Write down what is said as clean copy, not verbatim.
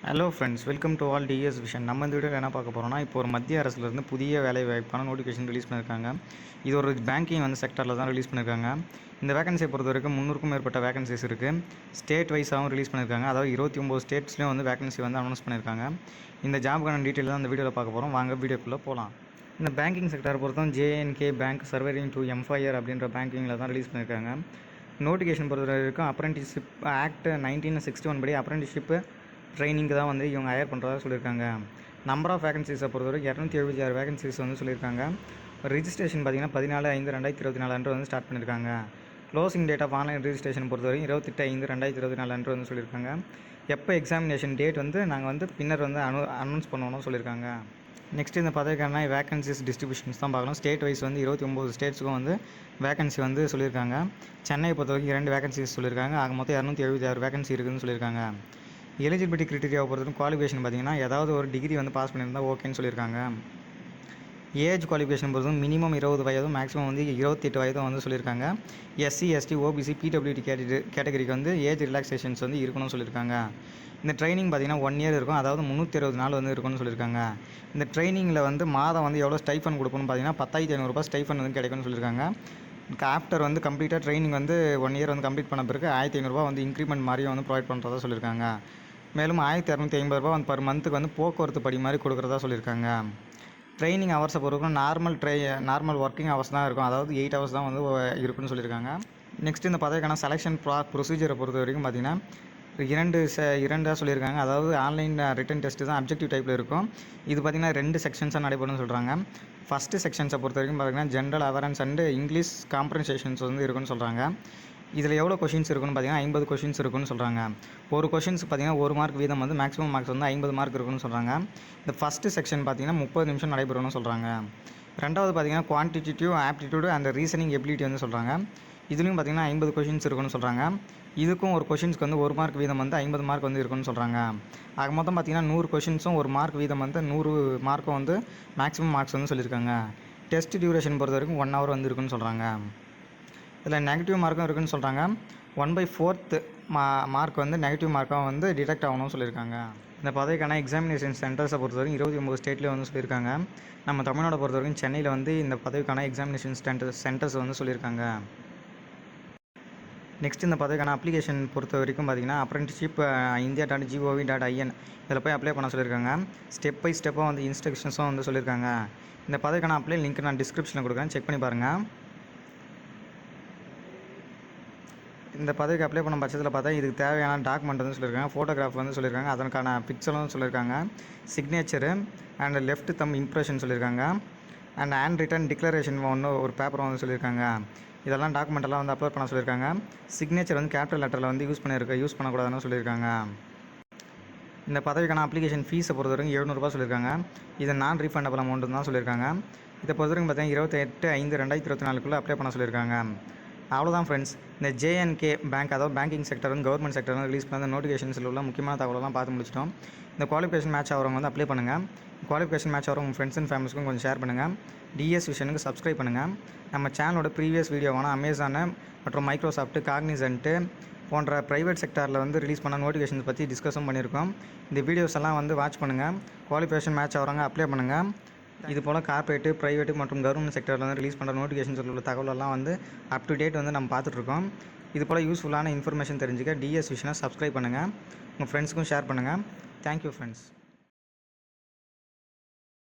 Hello friends, welcome to all DS vision. நம்ம இந்த வீடியோவில் என்ன பார்க்க போகிறோம்னா, இப்போ ஒரு மத்திய அரசுலேருந்து புதிய வேலை வாய்ப்பான நோட்டிஃபிகேஷன் ரிலீஸ் பண்ணியிருக்காங்க. இது ஒரு பேங்கிங் செக்டரில் தான் ரிலீஸ் பண்ணியிருக்காங்க. இந்த வேகன்சியை பொறுத்த வரைக்கும் 300க்கும் மேற்பட்ட வேகன்சிஸ் இருக்குது. ஸ்டேட் வைஸாகவும் ரிலீஸ் பண்ணியிருக்காங்க. அதாவது 29 ஸ்டேட்ஸ்லேயும் வேகன்சி அனௌன்ஸ் பண்ணியிருக்காங்க. இந்த ஜாபுக்கான டீட்டெயில் தான் இந்த வீடியோவில் பார்க்க போகிறோம். வாங்க வீடியோக்குள்ளே போகலாம். இந்த பேங்கிங் செக்டரை பொறுத்தவரை ஜேஎன்கே பேங்க் சர்வரிங் டு எம்ஃபயர் அப்படின்ற பேங்கிங்கில் தான் ரிலீஸ் பண்ணியிருக்காங்க. நோட்டிஃபிகேஷன் பொறுத்த வரைக்கும் அப்ரெண்டிஸ்ஷிப் ஆக்ட் 1961 படி அப்ரெண்டிஸ்ஷிப்பு ட்ரைனிங்கு தான் இவங்க ஹையர் பண்ணுறதா சொல்லியிருக்காங்க. நம்பர் ஆஃப் வேகன்சிஸை பொறுத்தவரை 276 வேகன்சிஸ் சொல்லியிருக்காங்க. ரிஜிஸ்ட்ரேஷன் பார்த்திங்கன்னா 14/5/2024 அன்று ஸ்டார்ட் பண்ணியிருக்காங்க. Closing date of online registration பொறுத்தவரைக்கும் 28/5/2024 அன்று சொல்லியிருக்காங்க. எப்போ எக்ஸாமினேஷன் டேட் நாங்கள் பின்னர் அனௌன்ஸ் பண்ணணும்னு சொல்லியிருக்காங்க. நெக்ஸ்ட் இந்த பதவிக்கான வேகன்சிஸ் டிஸ்ட்ரிபியூஷன்ஸ் தான் பார்க்கலாம். ஸ்டேட் வைஸ் 29 ஸ்டேட்ஸுக்கும் வேகன்சி சொல்லியிருக்காங்க. சென்னையை பொறுத்த வரைக்கும் 2 வேகன்சிஸ் சொல்லியிருக்காங்க. ஆக மொத்தம் 276 வேகன்சி இருக்குதுன்னு சொல்லியிருக்காங்க. எலிஜிபிலிட்டி கிரைட்டீரியாவை பொறுத்தவரைக்கும் குவாலிஃபிகேஷன் பார்த்திங்கன்னா ஏதாவது ஒரு டிகிரி பாஸ் பண்ணியிருந்தால் ஓகேன்னு சொல்லியிருக்காங்க. ஏஜ் குவாலிஃபிகேஷன் பொறுத்தவரைக்கும் மினிமம் 20 வயதும் மேக்ஸிமம் 28 வயதும் சொல்லியிருக்காங்க. எஸ்சி எஸ்டி ஓபிசி பிடபிள்யூடி கேட்டகரிக்கு ஏஜ் ரிலாக்ஸேஷன்ஸ் இருக்கணும்னு சொல்லியிருக்காங்க. இந்த ட்ரைனிங் பார்த்திங்கன்னா 1 இயர் இருக்கும். அதாவது 360 நாள் இருக்குன்னு சொல்லியிருக்காங்க. இந்த ட்ரைனிங்கில் மாதம் எவ்வளோ ஸ்டைஃபன் கொடுக்கணும்னு பார்த்தீங்கன்னா 10,500 ஸ்டைஃபன் கிடைக்கும்னு சொல்லியிருக்காங்க. ஆஃப்டர் கம்ப்ளீட்டாக ட்ரைனிங் 1 இயர் கம்ப்ளீட் பண்ண பிறகு 1,500 இன்க்ரிமெண்ட் மாதிரியும் ப்ரொவைட் பண்ணுறதா சொல்லியிருக்காங்க. மேலும் 1,250 பர் மந்த்துக்கு போக்குவரத்து படி மாதிரி கொடுக்குறதா சொல்லியிருக்காங்க. ட்ரைனிங் ஹவர்ஸை பொறுத்தவரைக்கும் நார்மல் ஒர்க்கிங் ஹவர்ஸ் தான் இருக்கும். அதாவது 8 ஹவர்ஸ் தான் இருக்குன்னு சொல்லியிருக்காங்க. நெக்ஸ்ட் இந்த பதவிக்கான செலெக்ஷன் ப்ரொசீஜரை பொறுத்த வரைக்கும் பார்த்திங்கன்னா 2 சொல்லியிருக்காங்க. அதாவது ஆன்லைன் ரிட்டன் டெஸ்ட்டு தான் அப்ஜெக்டிவ் டைப்பில் இருக்கும். இது பார்த்திங்கன்னா 2 செக்ஷன்ஸாக நடைபெறும்னு சொல்கிறாங்க. ஃபஸ்ட்டு செக்ஷன்ஸை பொறுத்த வரைக்கும் பார்த்திங்கன்னா ஜென்ரல் அவேர்னஸ் அண்டு இங்கிலீஷ் காம்ப்ரன்சேஷன்ஸ் இருக்குன்னு சொல்கிறாங்க. இதில் எவ்வளோ கொஷின்ஸ் இருக்குன்னு பார்த்தீங்கன்னா 50 கொஷின்ஸ் இருக்குன்னு சொல்கிறாங்க. ஒரு கொஷின்ஸ் பார்த்திங்கன்னா 1 மார்க் வீதம் மேக்ஸிமம் மார்க்ஸ் 50 மார்க் இருக்குன்னு சொல்கிறாங்க. இந்த ஃபஸ்ட்டு செக்ஷன் பார்த்திங்கன்னா 30 நிமிஷம் நடைபெறும்னு சொல்கிறாங்க. ரெண்டாவது பார்த்திங்கன்னா quantitative aptitude and reasoning ability சொல்கிறாங்க. இதுலேயும் பார்த்திங்கன்னா 50 கொஷின்ஸ் இருக்குன்னு சொல்கிறாங்க. இதுக்கும் ஒரு கொஷின்ஸ்க்கு 1 மார்க் வீதம் 50 மார்க் இருக்குன்னு சொல்கிறாங்க. ஆக மொத்தம் பார்த்திங்கன்னா 100 கொஷின்ஸும் 1 மார்க் வீதம் 100 மார்க்கும் மேக்ஸிமம் மார்க்ஸ் சொல்லியிருக்காங்க. டெஸ்ட் டியூரேஷன் பொறுத்த வரைக்கும் 1 ஹவர் இருக்குன்னு சொல்கிறாங்க. இதில் நெகட்டிவ் மார்க்கும் இருக்குதுன்னு சொல்கிறாங்க. 1/4 மார்க் நெகட்டிவ் மார்க்காக டிடெக்ட் ஆகணும்னு சொல்லியிருக்காங்க. இந்த பதவிக்கான எக்ஸாமினேஷன் சென்டர்ஸை பொறுத்த வரைக்கும் 29 ஸ்டேட்லேயே சொல்லியிருக்காங்க. நம்ம தமிழ்நாடை பொறுத்த வரைக்கும் சென்னையில் இந்த பதவிக்கான எக்ஸாமினேஷன் சென்டர்ஸ் சொல்லியிருக்காங்க. நெக்ஸ்ட் இந்த பதவிக்கான அப்ளிகேஷன் பொறுத்த வரைக்கும் பார்த்திங்கன்னா அப்ரெண்டிஸ்ஷிப் india.gov.in இதில் போய் அப்ளை பண்ண சொல்லியிருக்காங்க. ஸ்டெப் பை ஸ்டெப்பாக இன்ஸ்ட்ரக்ஷன்ஸும் சொல்லியிருக்காங்க. இந்த பதவிக்கான அப்ளை லிங்க் நான் டிஸ்கிரிப்ஷனில் கொடுக்குறேன், செக் பண்ணி பாருங்கள். இந்த பதவிக்கு அப்ளை பண்ண பட்சத்தில் பார்த்தா இதுக்கு தேவையான டாக்குமெண்ட் சொல்லியிருக்காங்க. ஃபோட்டோகிராஃப் சொல்லியிருக்காங்க. அதற்கான பிக்சரும் சொல்லியிருக்காங்க. Signature and left them impression சொல்லியிருக்காங்க. அண்ட் ஹேண்ட் ரிட்டன் டிக்ளரேஷன் ஒரு பேப்பர் சொல்லியிருக்காங்க. இதெல்லாம் டாக்குமெண்ட்டெல்லாம் அப்லோட் பண்ண சொல்லியிருக்காங்க. சிக்னேச்சர் கேபிட்டல் லெட்டரில் யூஸ் பண்ணக்கூடாதுன்னு சொல்லியிருக்காங்க. இந்த பதவிக்கான அப்ளிகேஷன் ஃபீஸை பொறுத்த வரைக்கும் 700 சொல்லியிருக்காங்க. இது நான் ரீஃபண்டபிள் அமௌண்ட்டு தான் சொல்லியிருக்காங்க. இதை பொறுத்த வரைக்கும் பார்த்தீங்கன்னா 28/5/2024 அப்ளை பண்ண சொல்லியிருக்காங்க. அவ்வளோதான் ஃப்ரெண்ட்ஸ். இந்த ஜேஎன்கே பேங்க், அதாவது banking sector government sector release பண்ண நோட்டிஃபிகேஷன்ஸில் உள்ள முக்கியமான தகவலாம் பார்த்து முடிச்சிட்டோம். இந்த குவாலிஃபிகேஷன் மேட்ச் ஆகிறவங்க அப்ளை பண்ணுங்கள். குவாலிஃபிகேஷன் மேட்ச் ஆகிறவங்க ஃப்ரெண்ட்ஸ் அண்ட் ஃபேமிலிஸ்க்கும் கொஞ்சம் ஷேர் பண்ணுங்கள். டிஎஸ் விஷனுக்கு சப்ஸ்கிரைப் பண்ணுங்கள். நம்ம சேனலோட ப்ரீவியஸ் வீடியோவான அமேசானு மற்றும் மைக்ரோசாஃப்ட்டு காக்னிசன்ட்டு போன்ற ப்ரைவேட் செக்டரில் ரிலீஸ் பண்ண நோட்டிஃபிகேஷன்ஸ் பற்றி டிஸ்கஸும் பண்ணியிருக்கோம். இந்த வீடியோஸ் எல்லாம் வாட்ச் பண்ணுங்கள். குவாலிஃபிகேஷன் மேட்ச் ஆகிறவங்க அப்ளை பண்ணுங்கள். இது போல் கார்ப்பரேட்டு, ப்ரைவேட்டு மற்றும் கவர்மெண்ட் செக்டரில் ரிலீஸ் பண்ணுற நோட்டிஃபிகேஷன்ஸ் உள்ள தகவலெல்லாம் அப் டு டேட் நம்ம பார்த்துட்ருக்கோம். இது போல் யூஸ்ஃபுல்லான இன்ஃபர்மேஷன் தெரிஞ்சுக்க டிஎஸ் விஷனை சப்ஸ்கிரைப் பண்ணுங்கள். உங்கள் ஃப்ரெண்ட்ஸுக்கும் ஷேர் பண்ணுங்கள். Thank you friends.